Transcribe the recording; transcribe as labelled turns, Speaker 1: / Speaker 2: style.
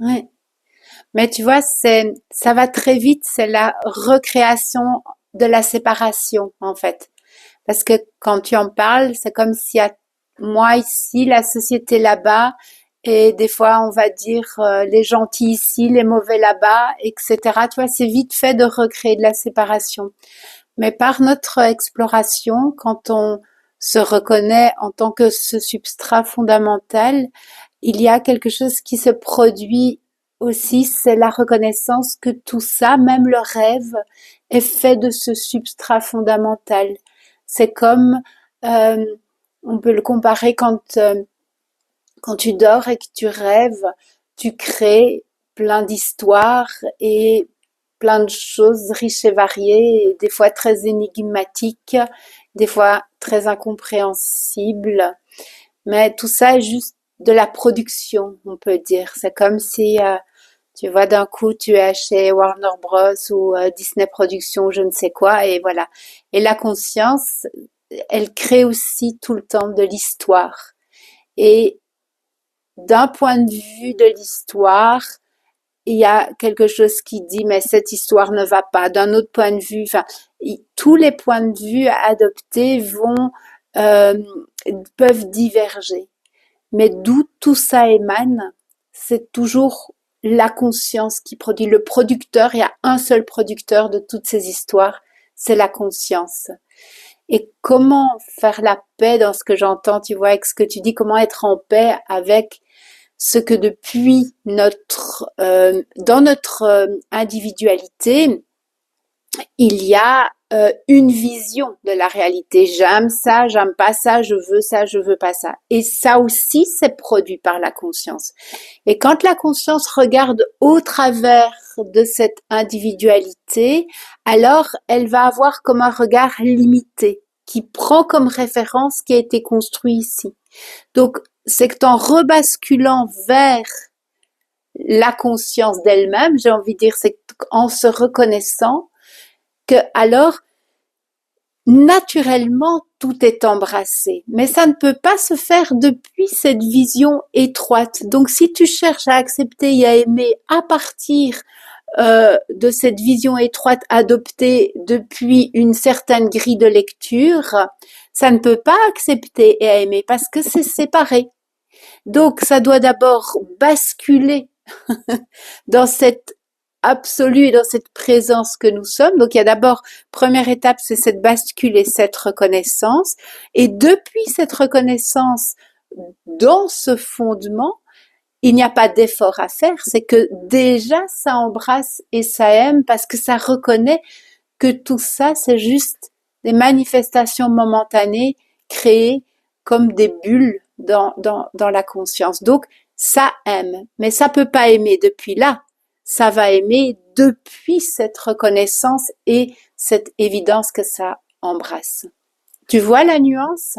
Speaker 1: Ouais. Mais tu vois, ça va très vite, c'est la recréation de la séparation, en fait. Parce que quand tu en parles, c'est comme si à moi ici, la société là-bas, et des fois on va dire les gentils ici, les mauvais là-bas, etc. Tu vois, c'est vite fait de recréer de la séparation. Mais par notre exploration, quand on se reconnaît en tant que ce substrat fondamental, il y a quelque chose qui se produit aussi, c'est la reconnaissance que tout ça, même le rêve, est fait de ce substrat fondamental. C'est comme, euh, on peut le comparer quand tu dors et que tu rêves, tu crées plein d'histoires et plein de choses riches et variées, et des fois très énigmatiques, des fois très incompréhensibles. Mais tout ça est juste de la production, on peut dire. C'est comme si, tu vois, d'un coup, tu es chez Warner Bros. Ou Disney Productions, je ne sais quoi, et voilà. Et la conscience, elle crée aussi tout le temps de l'histoire. Et d'un point de vue de l'histoire, il y a quelque chose qui dit mais cette histoire ne va pas. D'un autre point de vue, enfin, tous les points de vue adoptés euh, peuvent diverger. Mais d'où tout ça émane, c'est toujours la conscience qui produit. Le producteur, il y a un seul producteur de toutes ces histoires, c'est la conscience. Et comment faire la paix dans ce que j'entends, tu vois, avec ce que tu dis, comment être en paix avec ce que depuis dans notre individualité, il y a une vision de la réalité. J'aime ça, j'aime pas ça, je veux pas ça. Et ça aussi, c'est produit par la conscience. Et quand la conscience regarde au travers de cette individualité, alors elle va avoir comme un regard limité, qui prend comme référence ce qui a été construit ici. Donc, c'est que en rebasculant vers la conscience d'elle-même, j'ai envie de dire, c'est en se reconnaissant que alors naturellement tout est embrassé. Mais ça ne peut pas se faire depuis cette vision étroite. Donc si tu cherches à accepter et à aimer à partir de cette vision étroite adoptée depuis une certaine grille de lecture, ça ne peut pas accepter et à aimer parce que c'est séparé. Donc ça doit d'abord basculer dans cette absolue et dans cette présence que nous sommes. Donc il y a d'abord, première étape, c'est cette bascule et cette reconnaissance. Et depuis cette reconnaissance, dans ce fondement, il n'y a pas d'effort à faire, c'est que déjà ça embrasse et ça aime parce que ça reconnaît que tout ça, c'est juste des manifestations momentanées créées comme des bulles dans la conscience. Donc, ça aime, mais ça peut pas aimer depuis là. Ça va aimer depuis cette reconnaissance et cette évidence que ça embrasse. Tu vois la nuance?